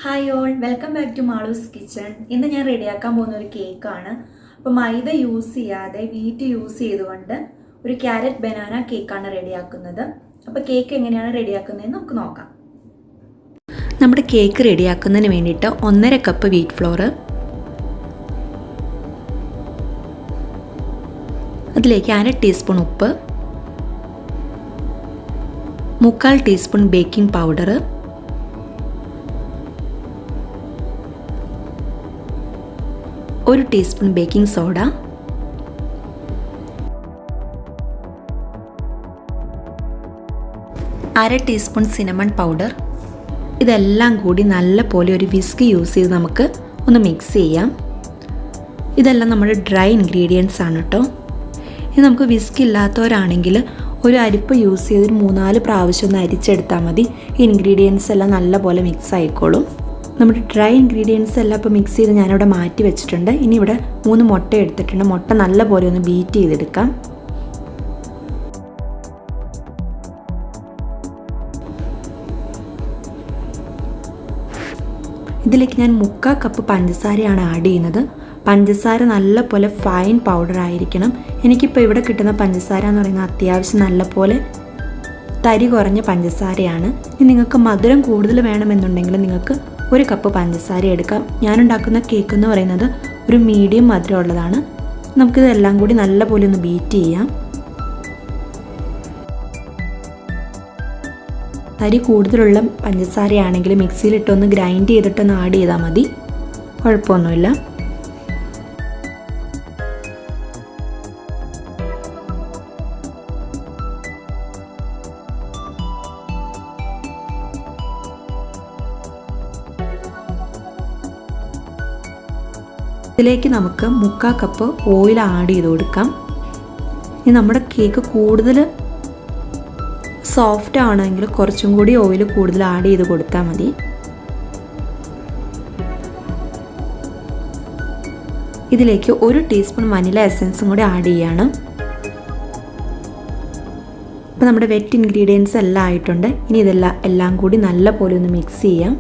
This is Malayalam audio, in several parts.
Hi all, welcome back to Malu's kitchen. ഇന്ന് ഞാൻ റെഡിയാക്കാൻ പോകുന്ന ഒരു കേക്കാണ്. അപ്പോൾ മൈദ യൂസ് ചെയ്യാതെ വീറ്റ് യൂസ് ചെയ്തുകൊണ്ട് ഒരു ക്യാരറ്റ് ബനാന കേക്കാണ് റെഡിയാക്കുന്നത്. അപ്പോൾ കേക്ക് എങ്ങനെയാണ് റെഡിയാക്കുന്നതെന്ന് നമുക്ക് നോക്കാം. നമ്മുടെ കേക്ക് റെഡിയാക്കുന്നതിന് വേണ്ടിയിട്ട് 1.5 കപ്പ് വീറ്റ് ഫ്ലോർ, അതിലേക്ക് 1/2 ടീസ്പൂൺ ഉപ്പ്, 1/4 teaspoon baking powder, 1 teaspoon baking soda, 1/2 teaspoon cinnamon powder. ഇതെല്ലാം കൂടി നല്ലപോലെ ഒരു വിസ്ക് യൂസ് ചെയ്ത് നമുക്ക് ഒന്ന് മിക്സ് ചെയ്യാം. ഇതെല്ലാം നമ്മുടെ ഡ്രൈ ഇൻഗ്രീഡിയൻസ് ആണ് കേട്ടോ. ഇത് നമുക്ക് വിസ്ക് ഇല്ലാത്തവരാണെങ്കിൽ ഒരു അരിപ്പ് യൂസ് ചെയ്ത് 3-4 പ്രാവശ്യം ഒന്ന് അരിച്ചെടുത്താൽ മതി. ഈ ഇൻഗ്രീഡിയൻസ് എല്ലാം നല്ലപോലെ മിക്സ് ആയിക്കോളും. നമ്മുടെ ഡ്രൈ ഇൻഗ്രീഡിയൻസ് എല്ലാം ഇപ്പോൾ മിക്സ് ചെയ്ത് ഞാനിവിടെ മാറ്റി വെച്ചിട്ടുണ്ട്. ഇനി ഇവിടെ 3 മുട്ട എടുത്തിട്ടുണ്ട്. മുട്ട നല്ലപോലെ ഒന്ന് ബീറ്റ് ചെയ്തെടുക്കാം. ഇതിലേക്ക് ഞാൻ 1/4 കപ്പ് പഞ്ചസാരയാണ് ആഡ് ചെയ്യുന്നത്. പഞ്ചസാര നല്ലപോലെ ഫൈൻ പൗഡർ ആയിരിക്കണം. എനിക്കിപ്പോൾ ഇവിടെ കിട്ടുന്ന പഞ്ചസാര എന്ന് പറയുന്നത് അത്യാവശ്യം നല്ലപോലെ തരി കുറഞ്ഞ പഞ്ചസാരയാണ്. ഇനി നിങ്ങൾക്ക് മധുരം കൂടുതൽ വേണമെന്നുണ്ടെങ്കിൽ നിങ്ങൾക്ക് 1 കപ്പ് പഞ്ചസാര എടുക്കാം. ഞാനുണ്ടാക്കുന്ന കേക്ക് എന്ന് പറയുന്നത് ഒരു മീഡിയം മധുരം ഉള്ളതാണ്. നമുക്കിതെല്ലാം കൂടി നല്ലപോലെ ഒന്ന് ബീറ്റ് ചെയ്യാം. തരി കൂടുതലുള്ള പഞ്ചസാരയാണെങ്കിൽ മിക്സിയിലിട്ടൊന്ന് ഗ്രൈൻഡ് ചെയ്തിട്ടൊന്ന് ആഡ് ചെയ്താൽ മതി, കുഴപ്പമൊന്നുമില്ല. ഇതിലേക്ക് നമുക്ക് 1/4 കപ്പ് ഓയിൽ ആഡ് ചെയ്ത് കൊടുക്കാം. ഇനി നമ്മുടെ കേക്ക് കൂടുതൽ സോഫ്റ്റ് ആണെങ്കിൽ കുറച്ചും കൂടി ഓയിൽ കൂടുതൽ ആഡ് ചെയ്ത് കൊടുത്താൽ മതി. ഇതിലേക്ക് 1 ടീസ്പൂൺ വനില എസൻസും കൂടി ആഡ് ചെയ്യാണ്. അപ്പോൾ നമ്മുടെ വെറ്റ് ഇൻഗ്രീഡിയൻസ് എല്ലാം ആയിട്ടുണ്ട്. ഇനി എല്ലാം കൂടി നല്ലപോലെ ഒന്ന് മിക്സ് ചെയ്യാം.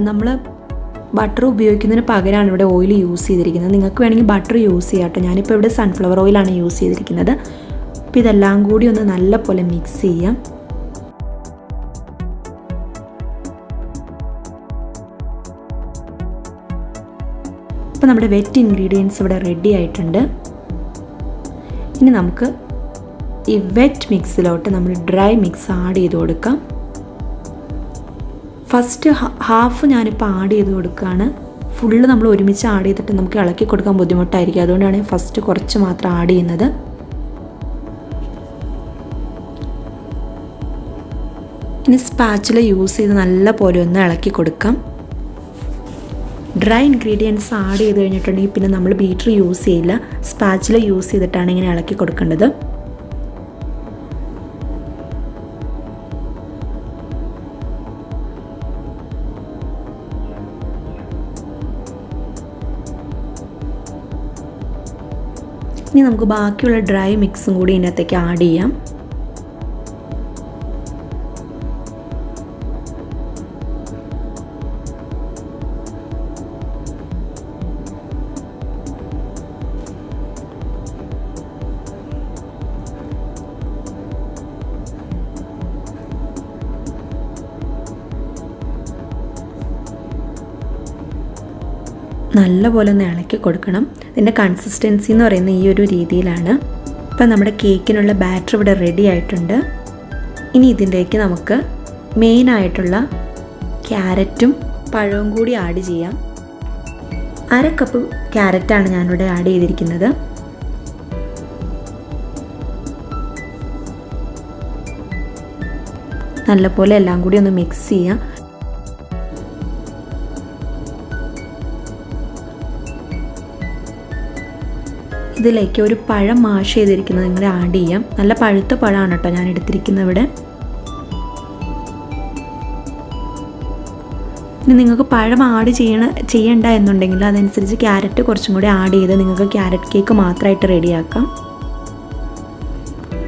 നമ്മൾ ബട്ടർ ഉപയോഗിക്കുന്നതിന് പകരമാണ് ഇവിടെ ഓയിൽ യൂസ് ചെയ്തിരിക്കുന്നത്. നിങ്ങൾക്ക് വേണമെങ്കിൽ ബട്ടർ യൂസ് ചെയ്യാം കേട്ടോ. ഞാനിപ്പോൾ ഇവിടെ സൺഫ്ലവർ ഓയിലാണ് യൂസ് ചെയ്തിരിക്കുന്നത്. അപ്പോൾ ഇതെല്ലാം കൂടി ഒന്ന് നല്ലപോലെ മിക്സ് ചെയ്യാം. അപ്പോൾ നമ്മുടെ വെറ്റ് ഇൻഗ്രീഡിയൻസ് ഇവിടെ റെഡി ആയിട്ടുണ്ട്. ഇനി നമുക്ക് ഈ വെറ്റ് മിക്സിലോട്ട് നമ്മൾ ഡ്രൈ മിക്സ് ആഡ് ചെയ്ത് കൊടുക്കാം. ഫസ്റ്റ് ഹാഫ് ഞാനിപ്പോൾ ആഡ് ചെയ്ത് കൊടുക്കുകയാണ്. ഫുള്ള് നമ്മൾ ഒരുമിച്ച് ആഡ് ചെയ്തിട്ട് നമുക്ക് ഇളക്കി കൊടുക്കാൻ ബുദ്ധിമുട്ടായിരിക്കും. അതുകൊണ്ടാണ് ഫസ്റ്റ് കുറച്ച് മാത്രം ആഡ് ചെയ്യുന്നത്. ഇനി സ്പാച്ചുല യൂസ് ചെയ്ത് നല്ല പോലെ ഒന്ന് ഇളക്കി കൊടുക്കാം. ഡ്രൈ ഇൻഗ്രീഡിയൻസ് ആഡ് ചെയ്ത് കഴിഞ്ഞിട്ടുണ്ടെങ്കിൽ പിന്നെ നമ്മൾ ബീറ്റർ യൂസ് ചെയ്യില്ല, സ്പാച്ചുല യൂസ് ചെയ്തിട്ടാണ് ഇങ്ങനെ ഇളക്കി കൊടുക്കേണ്ടത്. ഇനി നമുക്ക് ബാക്കിയുള്ള ഡ്രൈ മിക്സും കൂടി ഇതിനകത്തേക്ക് ആഡ് ചെയ്യാം. നല്ലപോലെ ഒന്ന് ഇളക്കി കൊടുക്കണം. ഇതിൻ്റെ കൺസിസ്റ്റൻസി എന്ന് പറയുന്നത് ഈ ഒരു രീതിയിലാണ്. ഇപ്പം നമ്മുടെ കേക്കിനുള്ള ബാറ്റർ ഇവിടെ റെഡി ആയിട്ടുണ്ട്. ഇനി ഇതിലേക്ക് നമുക്ക് മെയിനായിട്ടുള്ള ക്യാരറ്റും പഴവും കൂടി ആഡ് ചെയ്യാം. 1/2 കപ്പ് ക്യാരറ്റാണ് ഞാനിവിടെ ആഡ് ചെയ്തിരിക്കുന്നത്. നല്ലപോലെ എല്ലാം കൂടി ഒന്ന് മിക്സ് ചെയ്യാം. ഇതിലേക്ക് ഒരു പഴം മാഷ് ചെയ്തിരിക്കുന്നത് നിങ്ങൾ ആഡ് ചെയ്യാം. നല്ല പഴുത്ത പഴമാണ് കേട്ടോ ഞാൻ എടുത്തിരിക്കുന്നത് ഇവിടെ. ഇനി നിങ്ങൾക്ക് പഴം ആഡ് ചെയ്യണ്ട എന്നുണ്ടെങ്കിൽ അതനുസരിച്ച് ക്യാരറ്റ് കുറച്ചും കൂടി ആഡ് ചെയ്ത് നിങ്ങൾക്ക് ക്യാരറ്റ് കേക്ക് മാത്രമായിട്ട് റെഡിയാക്കാം.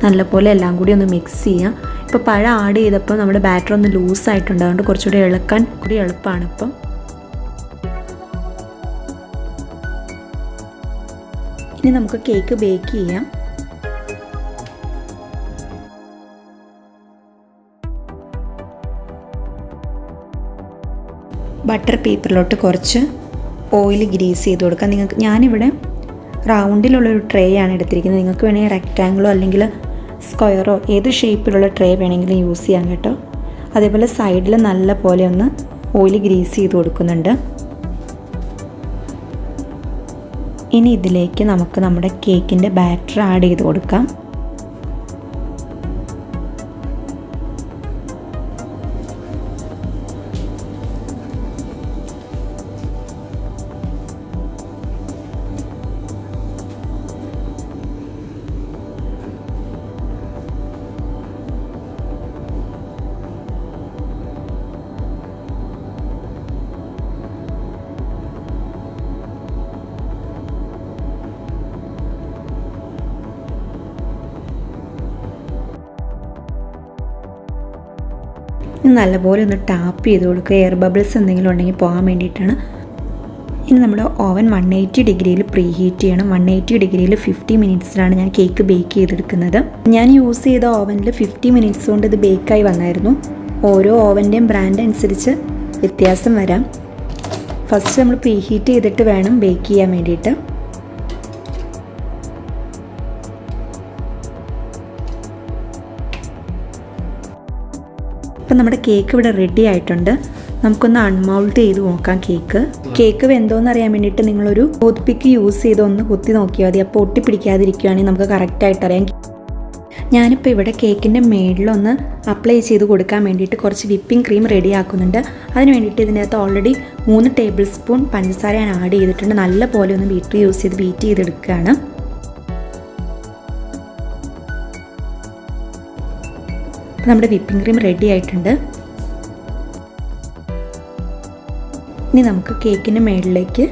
നല്ലപോലെ എല്ലാം കൂടി ഒന്ന് മിക്സ് ചെയ്യാം. ഇപ്പോൾ പഴം ആഡ് ചെയ്തപ്പോൾ നമ്മുടെ ബാറ്റർ ഒന്ന് ലൂസായിട്ടുണ്ട്, അതുകൊണ്ട് കുറച്ചുകൂടി ഇളക്കാൻ കൂടി എളുപ്പമാണ്. ഇപ്പം ഇനി നമുക്ക് കേക്ക് ബേക്ക് ചെയ്യാം. ബട്ടർ പേപ്പറിലോട്ട് കുറച്ച് ഓയിൽ ഗ്രീസ് ചെയ്ത് കൊടുക്കാം. ഞാനിവിടെ റൗണ്ടിലുള്ളൊരു ട്രേ ആണ് എടുത്തിരിക്കുന്നത്. നിങ്ങൾക്ക് വേണമെങ്കിൽ റെക്റ്റാങ്കിളോ അല്ലെങ്കിൽ സ്ക്വയറോ ഏത് ഷേപ്പിലുള്ള ട്രേ വേണമെങ്കിലും യൂസ് ചെയ്യാം കേട്ടോ. അതേപോലെ സൈഡിൽ നല്ല പോലെ ഒന്ന് ഓയിൽ ഗ്രീസ് ചെയ്ത് കൊടുക്കുന്നുണ്ട്. ഇനി ഇതിലേക്ക് നമുക്ക് നമ്മുടെ കേക്കിൻ്റെ ബാറ്റർ ആഡ് ചെയ്ത് കൊടുക്കാം. നല്ലപോലെ ഒന്ന് ടാപ്പ് ചെയ്ത് കൊടുക്കുക. എയർ ബബിൾസ് എന്തെങ്കിലും ഉണ്ടെങ്കിൽ പോകാൻ വേണ്ടിയിട്ടാണ്. ഇനി നമ്മുടെ ഓവൻ 180 ഡിഗ്രിയിൽ പ്രീ ഹീറ്റ് ചെയ്യണം. 180 ഡിഗ്രിയിൽ 50 മിനിറ്റ്സിലാണ് ഞാൻ കേക്ക് ബേക്ക് ചെയ്തെടുക്കുന്നത്. ഞാൻ യൂസ് ചെയ്ത ഓവനിൽ 50 മിനിറ്റ്സ് കൊണ്ട് ഇത് ബേക്കായി വന്നായിരുന്നു. ഓരോ ഓവൻ്റെയും ബ്രാൻഡ് അനുസരിച്ച് വ്യത്യാസം വരാം. ഫസ്റ്റ് നമ്മൾ പ്രീ ഹീറ്റ് ചെയ്തിട്ട് വേണം ബേക്ക് ചെയ്യാൻ വേണ്ടിയിട്ട്. ഇപ്പം നമ്മുടെ കേക്ക് ഇവിടെ റെഡി ആയിട്ടുണ്ട്. നമുക്കൊന്ന് അൺമൗൾഡ് ചെയ്ത് നോക്കാം. കേക്ക് വെന്തോന്ന് അറിയാൻ വേണ്ടിയിട്ട് നിങ്ങളൊരു ടൂത്ത് പിക്ക് യൂസ് ചെയ്ത് ഒന്ന് കുത്തി നോക്കിയാൽ മതി. അപ്പോൾ ഒട്ടിപ്പിടിക്കാതിരിക്കുകയാണെങ്കിൽ നമുക്ക് കറക്റ്റായിട്ട് അറിയാം. ഞാനിപ്പോൾ ഇവിടെ കേക്കിൻ്റെ മേളിലൊന്ന് അപ്ലൈ ചെയ്ത് കൊടുക്കാൻ വേണ്ടിയിട്ട് കുറച്ച് വിപ്പിംഗ് ക്രീം റെഡി ആക്കുന്നുണ്ട്. അതിന് വേണ്ടിയിട്ട് ഇതിനകത്ത് ഓൾറെഡി 3 ടേബിൾ സ്പൂൺ പഞ്ചസാര ഞാൻ ആഡ് ചെയ്തിട്ടുണ്ട്. നല്ല പോലെ ഒന്ന് ബീറ്റർ യൂസ് ചെയ്ത് ബീറ്റ് ചെയ്തെടുക്കുകയാണ്. നമ്മുടെ വിപ്പിംഗ് ക്രീം റെഡി ആയിട്ടുണ്ട്. ഇനി നമുക്ക് കേക്കിൻ്റെ മേളിലേക്ക്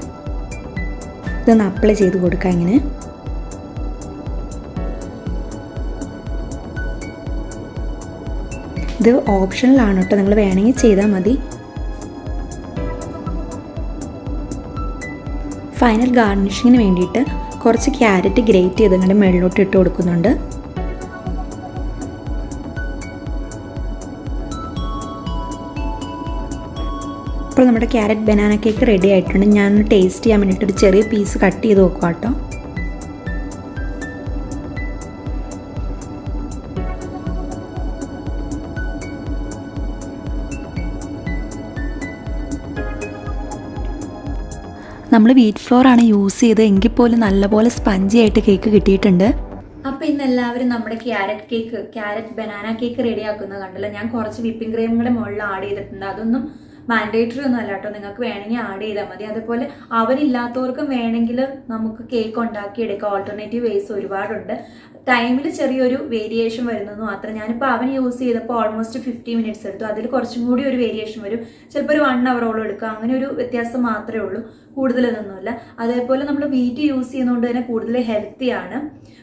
ഇതൊന്ന് അപ്ലൈ ചെയ്ത് കൊടുക്കാം. ഇങ്ങനെ ഇത് ഓപ്ഷണലാണ് കേട്ടോ, നിങ്ങൾ വേണമെങ്കിൽ ചെയ്താൽ മതി. ഫൈനൽ ഗാർണിഷിങ്ങിന് വേണ്ടിയിട്ട് കുറച്ച് ക്യാരറ്റ് ഗ്രേറ്റ് ചെയ്ത് നിങ്ങളുടെ മേളിലോട്ട് ഇട്ട് കൊടുക്കുന്നുണ്ട്. അപ്പോൾ നമ്മുടെ ക്യാരറ്റ് ബനാന കേക്ക് റെഡി ആയിട്ടുണ്ട്. ഞാൻ ടേസ്റ്റ് ചെയ്യാൻ വേണ്ടിയിട്ട് ഒരു ചെറിയ പീസ് കട്ട് ചെയ്ത് നോക്കാം കേട്ടോ. നമ്മൾ വീറ്റ് ഫ്ലോർ ആണ് യൂസ് ചെയ്ത്, എങ്കിൽ പോലും നല്ലപോലെ സ്പഞ്ചി ആയിട്ട് കേക്ക് കിട്ടിയിട്ടുണ്ട്. അപ്പോൾ ഇന്ന് എല്ലാവരും നമ്മുടെ ക്യാരറ്റ് ബനാന കേക്ക് റെഡിയാക്കുന്നത് കണ്ടല്ലോ. ഞാൻ കുറച്ച് വിപ്പിംഗ് ക്രീം കൂടെ മുകളിൽ ആഡ് ചെയ്തിട്ടുണ്ട്. അതൊന്നും മാൻഡേറ്ററി ഒന്നും അല്ല കേട്ടോ, നിങ്ങൾക്ക് വേണമെങ്കിൽ ആഡ് ചെയ്താൽ മതി. അതുപോലെ അവരില്ലാത്തവർക്കും വേണമെങ്കിൽ നമുക്ക് കേക്ക് ഉണ്ടാക്കിയെടുക്കാം. ഓൾട്ടർനേറ്റീവ് വേസ് ഒരുപാടുണ്ട്. ടൈമിൽ ചെറിയൊരു വേരിയേഷൻ വരുന്നെന്ന് മാത്രം. ഞാനിപ്പോൾ അവൻ യൂസ് ചെയ്തപ്പോൾ ഓൾമോസ്റ്റ് 50 മിനിറ്റ്സ് എടുത്തു. അതിൽ കുറച്ചും കൂടി ഒരു വേരിയേഷൻ വരും. ചിലപ്പോൾ ഒരു 1 അവറോളം എടുക്കുക. അങ്ങനെ ഒരു വ്യത്യാസം മാത്രമേ ഉള്ളൂ, കൂടുതലൊന്നുമില്ല. അതേപോലെ നമ്മൾ വീറ്റ് യൂസ് ചെയ്യുന്നതുകൊണ്ട് തന്നെ കൂടുതൽ ഹെൽത്തിയാണ്.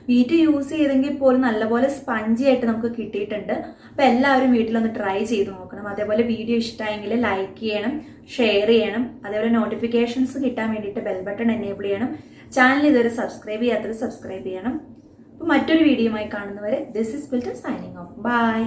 വീറ്റ് യൂസ് ചെയ്തെങ്കിൽ പോലും നല്ലപോലെ സ്പഞ്ചി ആയിട്ട് നമുക്ക് കിട്ടിയിട്ടുണ്ട്. അപ്പോൾ എല്ലാവരും വീട്ടിലൊന്ന് ട്രൈ ചെയ്ത് നോക്കണം. അതേപോലെ വീഡിയോ ഇഷ്ടമായെങ്കിൽ ലൈക്ക് ചെയ്യണം, ഷെയർ ചെയ്യണം. അതേപോലെ നോട്ടിഫിക്കേഷൻസ് കിട്ടാൻ വേണ്ടിയിട്ട് ബെൽ ബട്ടൺ എനേബിൾ ചെയ്യണം. ചാനൽ ഇതുവരെ സബ്സ്ക്രൈബ് ചെയ്യാത്തത് സബ്സ്ക്രൈബ് ചെയ്യണം. അപ്പോൾ മറ്റൊരു വീഡിയോയുമായി കാണുന്നവരെ ദിസ് ഇസ് ബിൽറ്റ് സൈനിങ് ഓഫ്. ബൈ.